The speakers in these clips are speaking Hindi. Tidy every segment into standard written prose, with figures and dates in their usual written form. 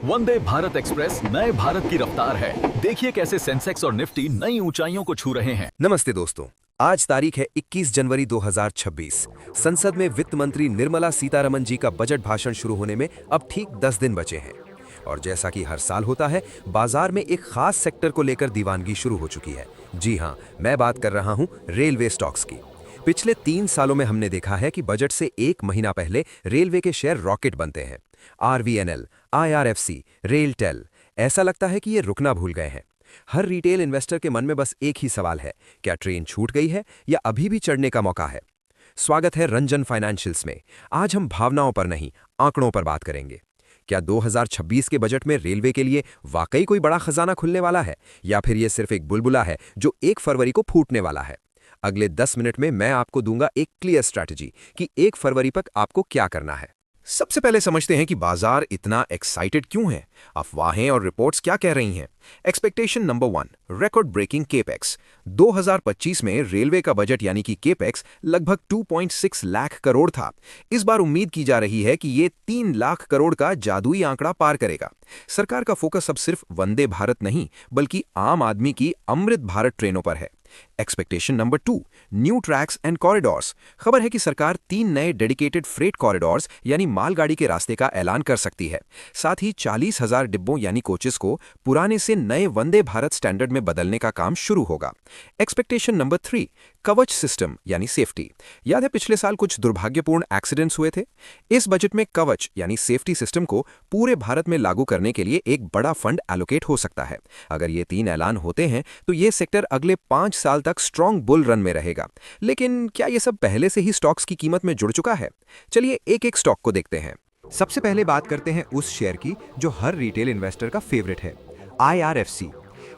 वंदे भारत एक्सप्रेस नए भारत की रफ्तार है। देखिए कैसे सेंसेक्स और निफ्टी नई ऊंचाइयों को छू रहे हैं। नमस्ते दोस्तों, आज तारीख है 21 जनवरी 2026। संसद में वित्त मंत्री निर्मला सीतारमण जी का बजट भाषण शुरू होने में अब ठीक 10 दिन बचे हैं। और जैसा कि हर साल होता है, बाजार में एक खास सेक्टर को लेकर दीवानगी शुरू हो चुकी है। जी हाँ, मैं बात कर रहा हूँ रेलवे स्टॉक्स की। पिछले 3 सालों में हमने देखा है कि बजट से 1 महीना पहले रेलवे के शेयर रॉकेट बनते हैं। RVNL, IRFC, रेलटेल, ऐसा लगता है कि ये रुकना भूल गए हैं। हर रिटेल इन्वेस्टर के मन में बस एक ही सवाल है, क्या ट्रेन छूट गई है या अभी भी चढ़ने का मौका है। स्वागत है रंजन फाइनेंशियल्स में। आज हम भावनाओं पर नहीं, आंकड़ों पर बात करेंगे। क्या 2026 के बजट में रेलवे के लिए वाकई कोई बड़ा खजाना खुलने वाला है, या फिर ये सिर्फ एक बुलबुला है जो 1 फरवरी को फूटने वाला है। अगले 10 मिनट में मैं आपको दूंगा एक क्लियर स्ट्रैटेजी कि 1 फरवरी तक आपको क्या करना है। सबसे पहले समझते हैं कि बाजार इतना एक्साइटेड क्यों है, अफवाहें और रिपोर्ट्स क्या कह रही हैं। Expectation number 1, record breaking capex. 2025 में रेलवे का बजट यानी कि केपेक्स लगभग 2.6 लाख करोड़ था। इस बार उम्मीद की जा रही है कि ये 3 लाख करोड़ का जादुई आंकड़ा पार करेगा। सरकार का फोकस अब सिर्फ वंदे भारत नहीं, बल्कि आम आदमी की अमृत भारत ट्रेनों पर है। Expectation number 2, new tracks and corridors. खबर है कि सरकार 3 नए डेडिकेटेड फ्रेट कॉरिडोर्स यानी मालगाड़ी के रास्ते का ऐलान कर सकती है। साथ ही 40,000 डिब्बों यानी कोचेस को पुराने से नए वंदे भारत स्टैंडर्ड में बदलने का काम शुरू होगा। एक्सपेक्टेशन नंबर 3, कवच सिस्टम यानी सेफ्टी। याद है पिछले साल कुछ दुर्भाग्यपूर्ण एक्सीडेंट्स हुए थे। इस बजट में कवच यानी सेफ्टी सिस्टम को पूरे भारत में लागू करने के लिए एक बड़ा फंड एलोकेट हो सकता है। अगर ये 3 ऐलान होते हैं तो ये सेक्टर अगले 5 साल तक स्ट्रॉन्ग बुल रन में रहेगा। लेकिन क्या ये सब पहले से ही स्टॉक्स की कीमत में जुड़ चुका है? चलिए एक एक स्टॉक को देखते हैं। सबसे पहले बात करते हैं उस शेयर की जो हर रिटेल इन्वेस्टर का फेवरेट है, IRFC।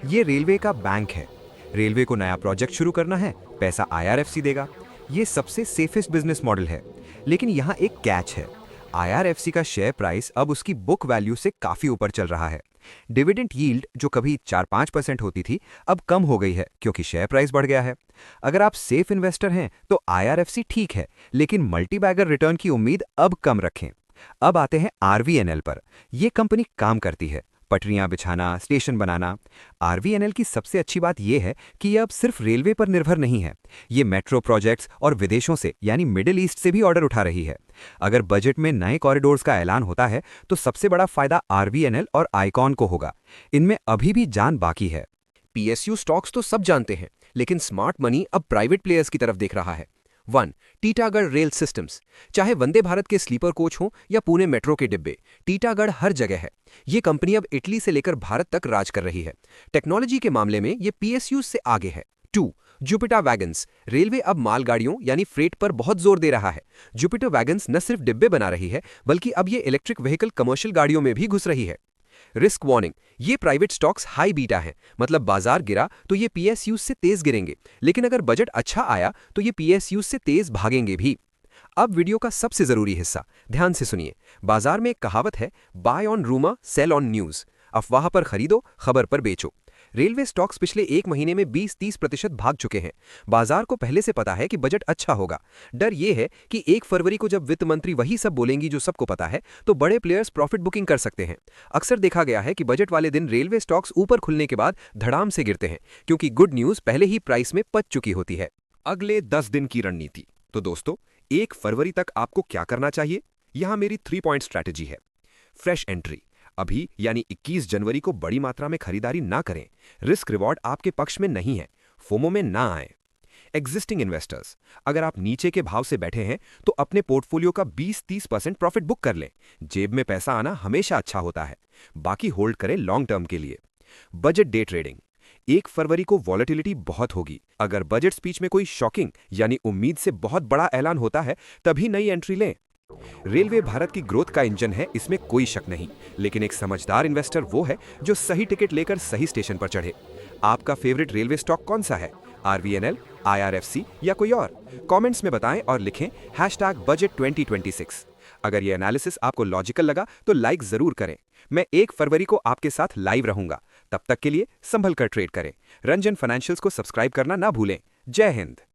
ये रेलवे का बैंक है। रेलवे को नया प्रोजेक्ट शुरू करना है, पैसा IRFC देगा। ये सबसे सेफेस्ट बिजनेस मॉडल है। लेकिन यहाँ एक कैच है, IRFC का शेयर प्राइस अब उसकी बुक वैल्यू से काफी ऊपर चल रहा है। डिविडेंड यील्ड जो कभी 4-5% होती थी, अब कम हो गई है क्योंकि शेयर प्राइस बढ़ गया है। अगर आप सेफ इन्वेस्टर हैं तो IRFC ठीक है, लेकिन मल्टीबैगर रिटर्न की उम्मीद अब कम रखें। अब आते हैं RVNL पर। यह कंपनी काम करती है, पटरियां बिछाना, स्टेशन बनाना। RVNL की सबसे अच्छी बात यह है कि यह अब सिर्फ रेलवे पर निर्भर नहीं है। ये मेट्रो प्रोजेक्ट्स और विदेशों से यानी मिडिल ईस्ट से भी ऑर्डर उठा रही है। अगर बजट में नए कॉरिडोर्स का ऐलान होता है तो सबसे बड़ा फायदा RVNL और आइकॉन को होगा। इनमें अभी भी जान बाकी है। PSU स्टॉक्स तो सब जानते हैं, लेकिन स्मार्ट मनी अब प्राइवेट प्लेयर्स की तरफ देख रहा है। 1, टीटागढ़ रेल सिस्टम्स। चाहे वंदे भारत के स्लीपर कोच हो या पुणे मेट्रो के डिब्बे, टीटागढ़ हर जगह है। ये कंपनी अब इटली से लेकर भारत तक राज कर रही है। टेक्नोलॉजी के मामले में ये PSU से आगे है। 2, जुपिटर वैगन्स। रेलवे अब मालगाड़ियों यानी फ्रेट पर बहुत जोर दे रहा है। जुपिटर वैगन्स न सिर्फ डिब्बे बना रही है, बल्कि अब ये इलेक्ट्रिक व्हीकल कमर्शियल गाड़ियों में भी घुस रही है। रिस्क वार्निंग, ये प्राइवेट स्टॉक्स हाई बीटा हैं, मतलब बाजार गिरा तो ये PSU से तेज गिरेंगे, लेकिन अगर बजट अच्छा आया तो ये PSU से तेज भागेंगे भी। अब वीडियो का सबसे जरूरी हिस्सा, ध्यान से सुनिए। बाजार में एक कहावत है, buy on rumour sell on news. अफवाह पर खरीदो, खबर पर बेचो। रेलवे स्टॉक्स पिछले 1 महीने में 20-30% भाग चुके हैं। बाजार को पहले से पता है कि बजट अच्छा होगा। डर यह है कि 1 फरवरी को जब वित्त मंत्री वही सब बोलेंगी जो सबको पता है, तो बड़े प्लेयर्स प्रॉफिट बुकिंग कर सकते हैं। अक्सर देखा गया है कि बजट वाले दिन रेलवे स्टॉक्स ऊपर खुलने के बाद धड़ाम से गिरते हैं, क्योंकि गुड न्यूज पहले ही प्राइस में पच चुकी होती है। अगले 10 दिन की रणनीति। तो दोस्तों, 1 फरवरी तक आपको क्या करना चाहिए? यहां मेरी 3 पॉइंट स्ट्रैटेजी है। Fresh entry. अभी यानी 21 जनवरी को बड़ी मात्रा में खरीदारी ना करें। रिस्क रिवॉर्ड आपके पक्ष में नहीं है, फोमो में ना आए। एग्जिस्टिंग इन्वेस्टर्स, अगर आप नीचे के भाव से बैठे हैं तो अपने पोर्टफोलियो का 20-30% प्रॉफिट बुक कर लें। जेब में पैसा आना हमेशा अच्छा होता है। बाकी होल्ड करें लॉन्ग टर्म के लिए। Budget day trading. 1 फरवरी को वॉलेटिलिटी बहुत होगी। अगर बजट स्पीच में कोई शॉकिंग यानी उम्मीद से बहुत बड़ा ऐलान होता है, तभी नई एंट्री लें। रेलवे भारत की ग्रोथ का इंजन है, इसमें कोई शक नहीं, लेकिन एक समझदार इन्वेस्टर वो है जो सही टिकट लेकर सही स्टेशन पर चढ़े। आपका फेवरेट रेलवे स्टॉक कौन सा है? RVNL, IRFC या कोई और? कमेंट्स में बताएं और लिखें #budget2026। अगर ये एनालिसिस आपको लॉजिकल लगा तो लाइक जरूर करें। मैं 1 फरवरी को आपके साथ लाइव रहूंगा। तब तक के लिए संभल कर ट्रेड करें। रंजन फाइनेंशियल्स को सब्सक्राइब करना ना भूलें। जय हिंद।